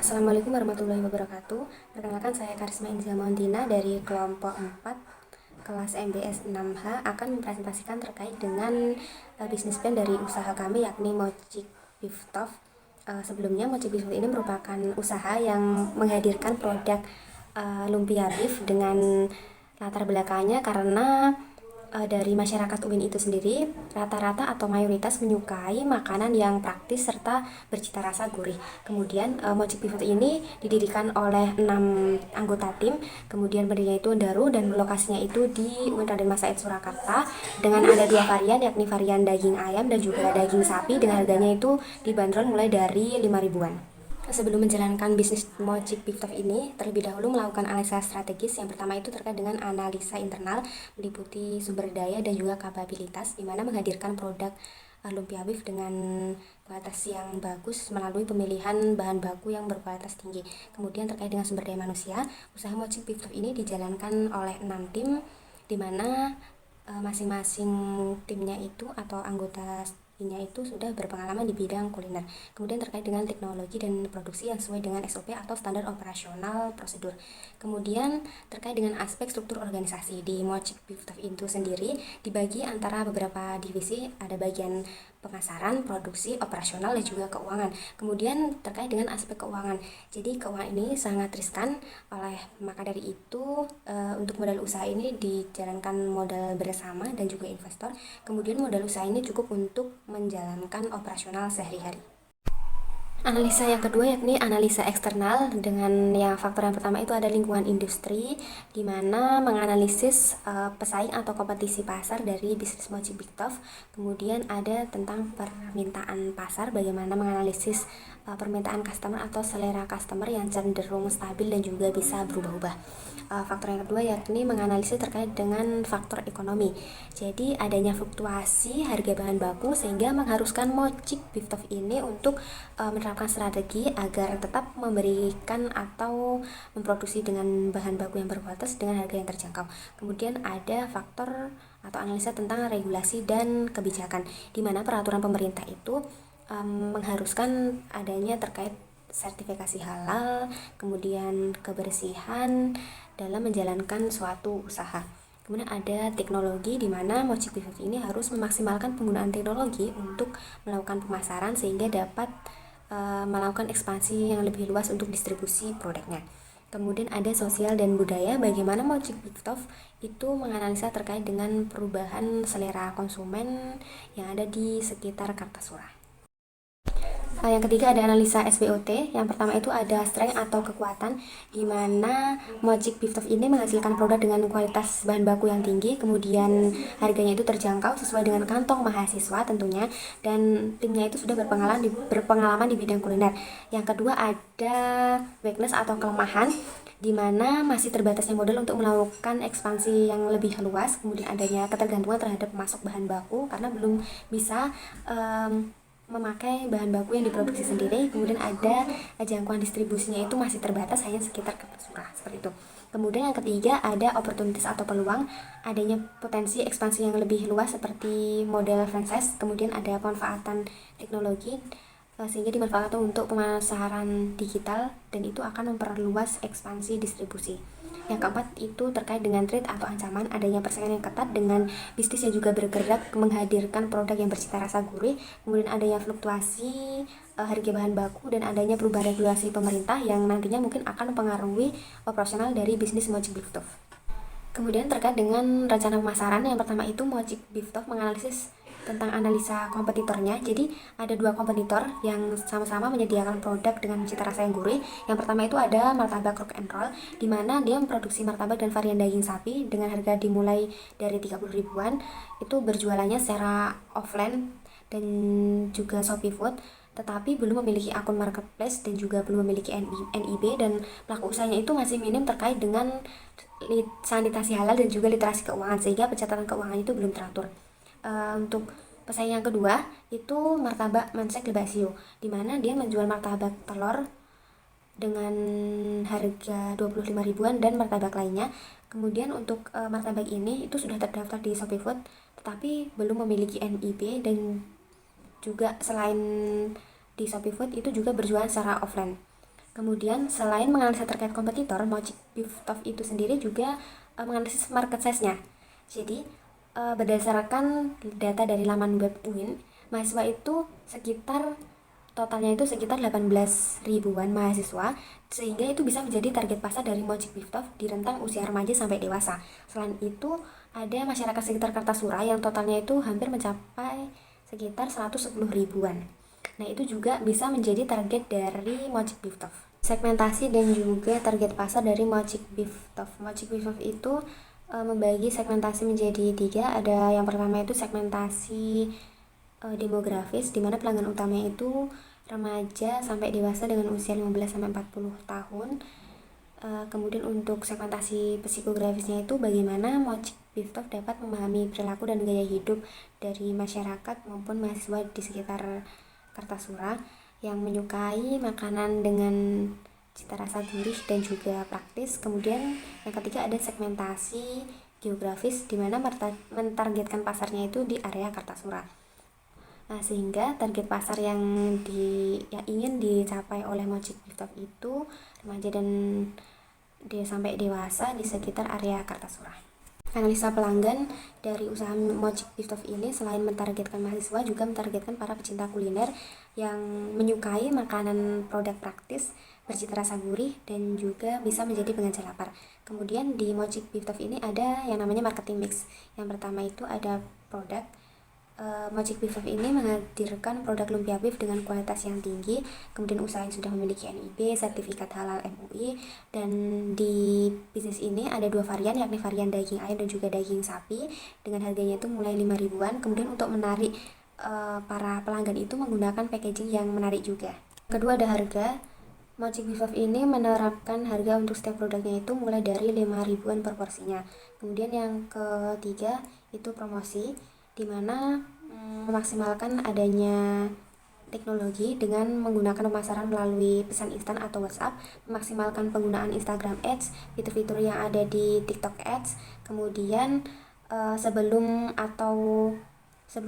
Assalamualaikum warahmatullahi wabarakatuh. Perkenalkan, saya Karisma Inzia Montina dari kelompok 4 kelas MBS 6H akan mempresentasikan terkait dengan bisnis plan dari usaha kami, yakni Mojik Biftov. Sebelumnya, Mojik Biftov ini merupakan usaha yang menghadirkan produk lumpia beef dengan latar belakangnya karena dari masyarakat UIN itu sendiri rata-rata atau mayoritas menyukai makanan yang praktis serta bercita rasa gurih. Kemudian Mojik Pivot ini didirikan oleh 6 anggota tim. Kemudian pendirinya itu Daru dan lokasinya itu di UIN Raden Mas Said Surakarta dengan ada 2 varian, yakni varian daging ayam dan juga daging sapi, dengan harganya itu dibanderol mulai dari 5 ribuan. Sebelum menjalankan bisnis Mojik Biftov ini, terlebih dahulu melakukan analisa strategis. Yang pertama itu terkait dengan analisa internal, meliputi sumber daya dan juga kapabilitas, di mana menghadirkan produk lumpia beef dengan kualitas yang bagus melalui pemilihan bahan baku yang berkualitas tinggi. Kemudian terkait dengan sumber daya manusia, usaha Mojik Biftov ini dijalankan oleh 6 tim, di mana masing-masing timnya itu atau anggota itu sudah berpengalaman di bidang kuliner. Kemudian terkait dengan teknologi dan produksi yang sesuai dengan SOP atau standar operasional prosedur. Kemudian terkait dengan aspek struktur organisasi di Mojik Biftov itu sendiri dibagi antara beberapa divisi, ada bagian pemasaran, produksi, operasional, dan juga keuangan. Kemudian terkait dengan aspek keuangan, jadi keuangan ini sangat riskan, maka dari itu untuk modal usaha ini dijalankan modal bersama dan juga investor. Kemudian modal usaha ini cukup untuk menjalankan operasional sehari-hari. Analisa yang kedua yakni analisa eksternal, dengan yang faktor yang pertama itu ada lingkungan industri, di mana menganalisis pesaing atau kompetisi pasar dari bisnis Mojik Biftov. Kemudian ada tentang permintaan pasar, bagaimana menganalisis permintaan customer atau selera customer yang cenderung stabil dan juga bisa berubah-ubah. Faktor yang kedua yakni menganalisis terkait dengan faktor ekonomi. Jadi adanya fluktuasi harga bahan baku sehingga mengharuskan Mojik Biftov ini untuk menerapkan strategi agar tetap memberikan atau memproduksi dengan bahan baku yang berkualitas dengan harga yang terjangkau. Kemudian ada faktor atau analisa tentang regulasi dan kebijakan, di mana peraturan pemerintah itu mengharuskan adanya terkait sertifikasi halal, kemudian kebersihan dalam menjalankan suatu usaha. Kemudian ada teknologi, di mana Mojik Biftov ini harus memaksimalkan penggunaan teknologi untuk melakukan pemasaran sehingga dapat melakukan ekspansi yang lebih luas untuk distribusi produknya. Kemudian ada sosial dan budaya, bagaimana Mojik Biftov itu menganalisa terkait dengan perubahan selera konsumen yang ada di sekitar Kartasura. Yang ketiga ada analisa SWOT. Yang pertama itu ada strength atau kekuatan, di mana Mojik Biftov ini menghasilkan produk dengan kualitas bahan baku yang tinggi, kemudian harganya itu terjangkau sesuai dengan kantong mahasiswa tentunya, dan timnya itu sudah berpengalaman di bidang kuliner. Yang kedua ada weakness atau kelemahan, di mana masih terbatasnya modal untuk melakukan ekspansi yang lebih luas, kemudian adanya ketergantungan terhadap pemasok bahan baku karena belum bisa memakai bahan baku yang diproduksi sendiri. Kemudian ada jangkauan distribusinya itu masih terbatas, hanya sekitar Kartasura, seperti itu. Kemudian yang ketiga ada opportunities atau peluang, adanya potensi ekspansi yang lebih luas seperti model franchise. Kemudian ada pemanfaatan teknologi sehingga dimanfaatkan untuk pemasaran digital, dan itu akan memperluas ekspansi distribusi. Yang keempat itu terkait dengan threat atau ancaman, adanya persaingan yang ketat dengan bisnis yang juga bergerak menghadirkan produk yang bercita rasa gurih. Kemudian adanya fluktuasi harga bahan baku dan adanya perubahan regulasi pemerintah yang nantinya mungkin akan mempengaruhi operasional dari bisnis Mojik Biftov. Kemudian terkait dengan rencana pemasaran, yang pertama itu Mojik Biftov menganalisis tentang analisa kompetitornya. Jadi ada 2 kompetitor yang sama-sama menyediakan produk dengan cita rasa yang gurih. Yang pertama itu ada martabak rock and roll, di mana dia memproduksi martabak dan varian daging sapi dengan harga dimulai dari 30 ribuan. Itu berjualannya secara offline dan juga Shopee Food, tetapi belum memiliki akun marketplace dan juga belum memiliki NIB, dan pelaku usahanya itu masih minim terkait dengan sanitasi halal dan juga literasi keuangan, sehingga pencatatan keuangan itu belum teratur. Untuk pesaing yang kedua itu martabak Mansek Lebasio, di mana dia menjual martabak telur dengan harga 25 ribuan dan martabak lainnya. Kemudian untuk martabak ini itu sudah terdaftar di Shopee Food, tetapi belum memiliki NIB, dan juga selain di Shopee Food itu juga berjualan secara offline. Kemudian selain menganalisa terkait kompetitor, Mojik Biftov itu sendiri juga menganalisis market size-nya. Jadi berdasarkan data dari laman web UIN, mahasiswa itu totalnya itu sekitar 18 ribuan mahasiswa, sehingga itu bisa menjadi target pasar dari Mojik Biftov di rentang usia remaja sampai dewasa. Selain itu, ada masyarakat sekitar Kartasura yang totalnya itu hampir mencapai sekitar 110 ribuan. Nah, itu juga bisa menjadi target dari Mojik Biftov. Segmentasi dan juga target pasar dari Mojik Biftov. Mojik Biftov itu membagi segmentasi menjadi 3. Ada yang pertama itu segmentasi demografis, di mana pelanggan utamanya itu remaja sampai dewasa dengan usia 15 sampai 40 tahun. Kemudian untuk segmentasi psikografisnya itu bagaimana Mojik Biftov dapat memahami perilaku dan gaya hidup dari masyarakat maupun mahasiswa di sekitar Kartasura yang menyukai makanan dengan cita rasa gurih dan juga praktis. Kemudian yang ketiga ada segmentasi geografis, di mana mentargetkan pasarnya itu di area Kartasura. Nah, sehingga target pasar yang ingin dicapai oleh Mojik Biftov itu remaja dan sampai dewasa di sekitar area Kartasura. Analisa pelanggan dari usaha Mojik Biftov ini selain mentargetkan mahasiswa, juga mentargetkan para pecinta kuliner yang menyukai makanan produk praktis, bercita rasa gurih, dan juga bisa menjadi pengejar lapar. Kemudian di Mojik Biftov ini ada yang namanya marketing mix. Yang pertama itu ada produk. Mojik Biftov ini menghadirkan produk lumpia beef dengan kualitas yang tinggi, kemudian usaha yang sudah memiliki NIB, sertifikat halal MUI, dan di bisnis ini ada 2 varian, yakni varian daging ayam dan juga daging sapi, dengan harganya itu mulai 5 ribuan. Kemudian untuk menarik para pelanggan itu menggunakan packaging yang menarik juga. Kedua ada harga. Mojik Biftov ini menerapkan harga untuk setiap produknya itu mulai dari 5 ribuan per porsinya. Kemudian yang ketiga itu promosi, di mana memaksimalkan adanya teknologi dengan menggunakan pemasaran melalui pesan instan atau WhatsApp, memaksimalkan penggunaan Instagram Ads, fitur-fitur yang ada di TikTok Ads. Kemudian sebelum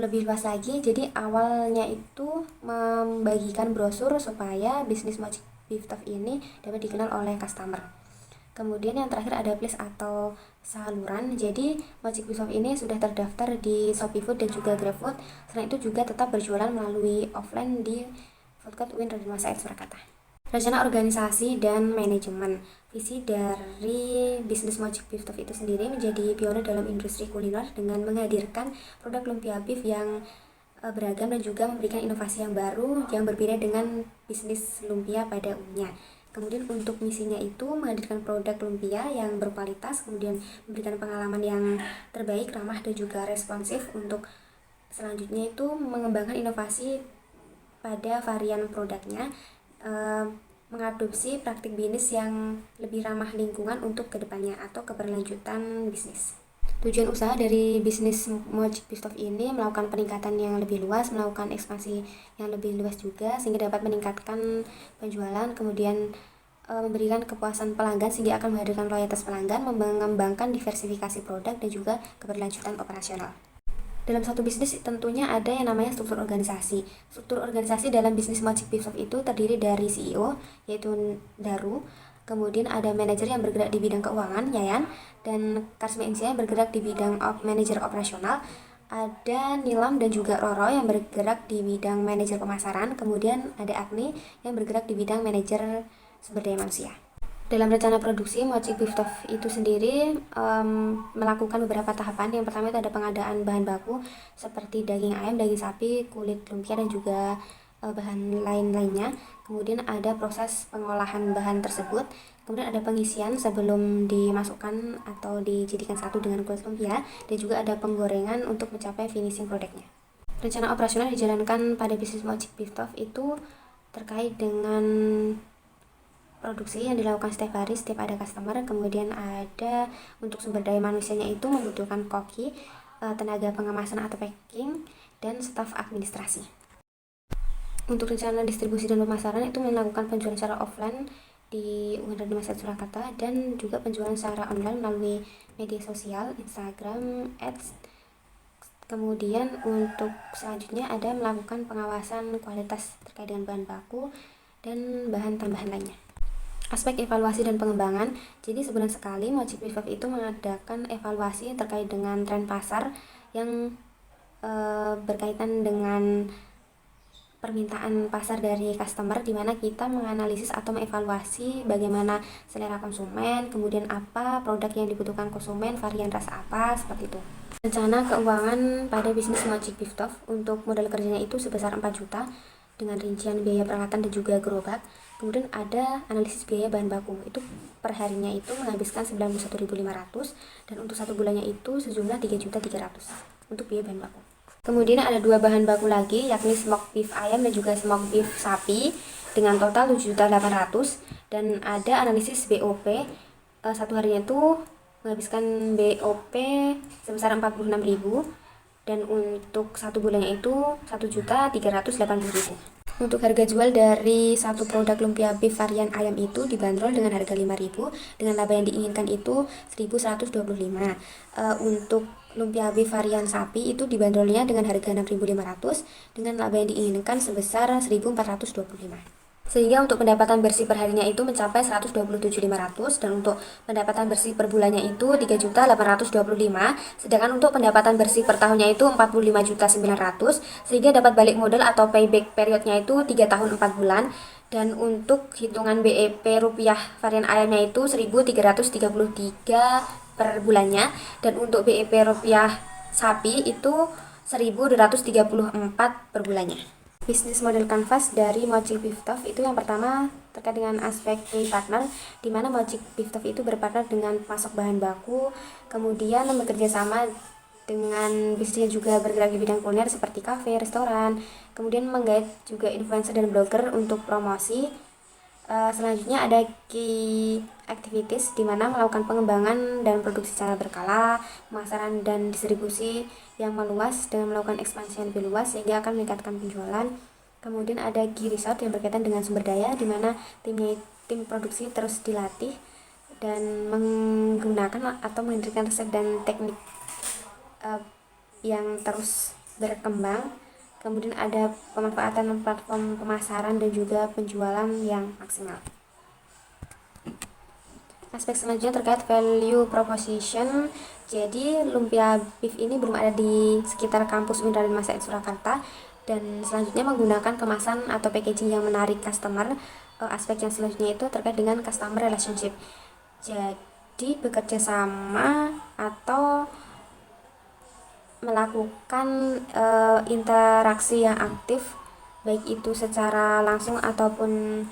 lebih luas lagi, jadi awalnya itu membagikan brosur supaya bisnis Mojik Biftov ini dapat dikenal oleh customer. Kemudian yang terakhir ada place atau saluran. Jadi Mojik Biftov ini sudah terdaftar di Shopee Food dan juga GrabFood. Selain itu juga tetap berjualan melalui offline di Foodcourt UIN Raden Said Surakarta. Rencana organisasi dan manajemen. Visi dari bisnis Mojik Biftov itu sendiri menjadi pionir dalam industri kuliner dengan menghadirkan produk lumpia beef yang beragam dan juga memberikan inovasi yang baru yang berbeda dengan bisnis lumpia pada umumnya. Kemudian untuk misinya itu menghadirkan produk lumpia yang berkualitas, kemudian memberikan pengalaman yang terbaik, ramah dan juga responsif. Untuk selanjutnya itu mengembangkan inovasi pada varian produknya, mengadopsi praktik bisnis yang lebih ramah lingkungan untuk kedepannya atau keberlanjutan bisnis. Tujuan usaha dari bisnis Mojik Biftov ini melakukan peningkatan yang lebih luas, melakukan ekspansi yang lebih luas juga, sehingga dapat meningkatkan penjualan, kemudian memberikan kepuasan pelanggan sehingga akan menghadirkan loyalitas pelanggan, mengembangkan diversifikasi produk dan juga keberlanjutan operasional. Dalam satu bisnis tentunya ada yang namanya struktur organisasi. Struktur organisasi dalam bisnis Mojik Biftov itu terdiri dari CEO, yaitu Daru. Kemudian ada manajer yang bergerak di bidang keuangan, Yayan, dan Karsma Insia yang bergerak di bidang manajer operasional. Ada Nilam dan juga Roro yang bergerak di bidang manajer pemasaran. Kemudian ada Agni yang bergerak di bidang manajer sumber daya manusia. Dalam rencana produksi, Mojik Biftov itu sendiri melakukan beberapa tahapan. Yang pertama itu ada pengadaan bahan baku seperti daging ayam, daging sapi, kulit lumpia, dan juga bahan lain-lainnya. Kemudian ada proses pengolahan bahan tersebut. Kemudian ada pengisian sebelum dimasukkan atau dijadikan satu dengan kulit lumpia. Dan juga ada penggorengan untuk mencapai finishing produknya. Rencana operasional dijalankan pada bisnis Mojik Biftov itu terkait dengan produksi yang dilakukan setiap hari, setiap ada customer. Kemudian ada untuk sumber daya manusianya itu membutuhkan koki, tenaga pengemasan atau packing, dan staf administrasi. Untuk rencana distribusi dan pemasaran itu melakukan penjualan secara offline di UIN Raden Said Surakarta dan juga penjualan secara online melalui media sosial, Instagram, Ads. Kemudian untuk selanjutnya ada melakukan pengawasan kualitas terkait dengan bahan baku dan bahan tambahan lainnya. Aspek evaluasi dan pengembangan. Jadi sebulan sekali Mochi Beef itu mengadakan evaluasi terkait dengan tren pasar yang berkaitan dengan permintaan pasar dari customer, di mana kita menganalisis atau mengevaluasi bagaimana selera konsumen, kemudian apa produk yang dibutuhkan konsumen, varian rasa apa, seperti itu. Rencana keuangan pada bisnis Mochi Beef Tof untuk modal kerjanya itu sebesar 4 juta dengan rincian biaya peralatan dan juga gerobak. Kemudian ada analisis biaya bahan baku, itu perharinya itu menghabiskan 91.500 dan untuk satu bulannya itu sejumlah 3.300.000 untuk biaya bahan baku. Kemudian ada 2 bahan baku lagi, yakni smoked beef ayam dan juga smoked beef sapi dengan total 7.800.000 dan ada analisis BOP, satu harinya itu menghabiskan BOP sebesar 46.000 dan untuk satu bulannya itu 1.380.000. Untuk harga jual dari satu produk lumpia beef varian ayam itu dibanderol dengan harga 5.000 dengan laba yang diinginkan itu 1.125. Untuk lumpia beef varian sapi itu dibanderolnya dengan harga 6.500 dengan laba yang diinginkan sebesar 1.425. Sehingga untuk pendapatan bersih perharinya itu mencapai 127.500 dan untuk pendapatan bersih per bulannya itu 3.825, sedangkan untuk pendapatan bersih per tahunnya itu 45.900, sehingga dapat balik modal atau payback periodnya itu 3 tahun 4 bulan. Dan untuk hitungan BEP rupiah varian ayamnya itu 1.333 per bulannya, dan untuk BEP rupiah sapi itu 1.234 per bulannya. Bisnis model kanvas dari Mochi Beef Tof itu yang pertama terkait dengan aspek partner, di mana Mochi Beef Tof itu berpartner dengan pasok bahan baku, kemudian bekerja sama dengan bisnisnya juga bergerak di bidang kuliner seperti kafe, restoran, kemudian menggait juga influencer dan blogger untuk promosi. Selanjutnya ada key activities, di mana melakukan pengembangan dan produksi secara berkala, pemasaran dan distribusi yang meluas dengan melakukan ekspansi yang lebih luas sehingga akan meningkatkan penjualan. Kemudian ada key resort yang berkaitan dengan sumber daya, di mana tim produksi terus dilatih dan menggunakan atau menghadirkan resep dan teknik yang terus berkembang. Kemudian ada pemanfaatan platform pemasaran dan juga penjualan yang maksimal. Aspek selanjutnya terkait value proposition. Jadi lumpia beef ini belum ada di sekitar kampus Unraden Masaid Surakarta, dan selanjutnya menggunakan kemasan atau packaging yang menarik customer. Aspek yang selanjutnya itu terkait dengan customer relationship. Jadi bekerja sama atau melakukan interaksi yang aktif, baik itu secara langsung ataupun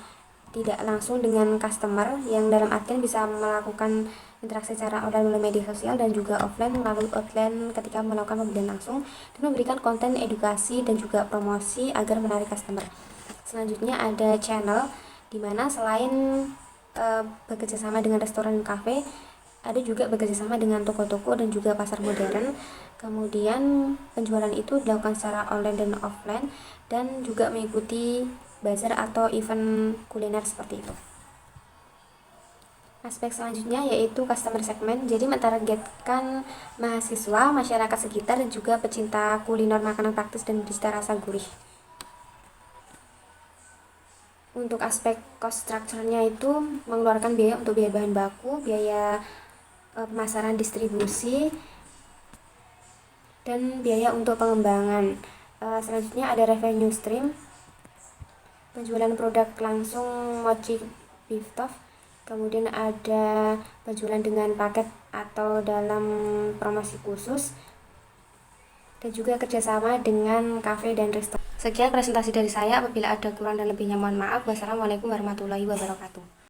tidak langsung dengan customer, yang dalam artian bisa melakukan interaksi secara online melalui media sosial dan juga offline melalui outline ketika melakukan pembelian langsung, dan memberikan konten edukasi dan juga promosi agar menarik customer. Selanjutnya ada channel, di mana selain bekerja sama dengan restoran dan kafe, ada juga bekerjasama dengan toko-toko dan juga pasar modern. Kemudian penjualan itu dilakukan secara online dan offline, dan juga mengikuti bazar atau event kuliner seperti itu. Aspek selanjutnya yaitu customer segment, jadi mentargetkan mahasiswa, masyarakat sekitar, dan juga pecinta kuliner makanan praktis dan bercita rasa gurih. Untuk aspek cost structure-nya itu mengeluarkan biaya untuk biaya bahan baku, biaya pemasaran distribusi, dan biaya untuk pengembangan. Selanjutnya ada revenue stream, penjualan produk langsung Mochi Beef Tof, kemudian ada penjualan dengan paket atau dalam promosi khusus, dan juga kerjasama dengan kafe dan restoran. Sekian presentasi dari saya, apabila ada kurang dan lebihnya mohon maaf. Wassalamualaikum warahmatullahi wabarakatuh.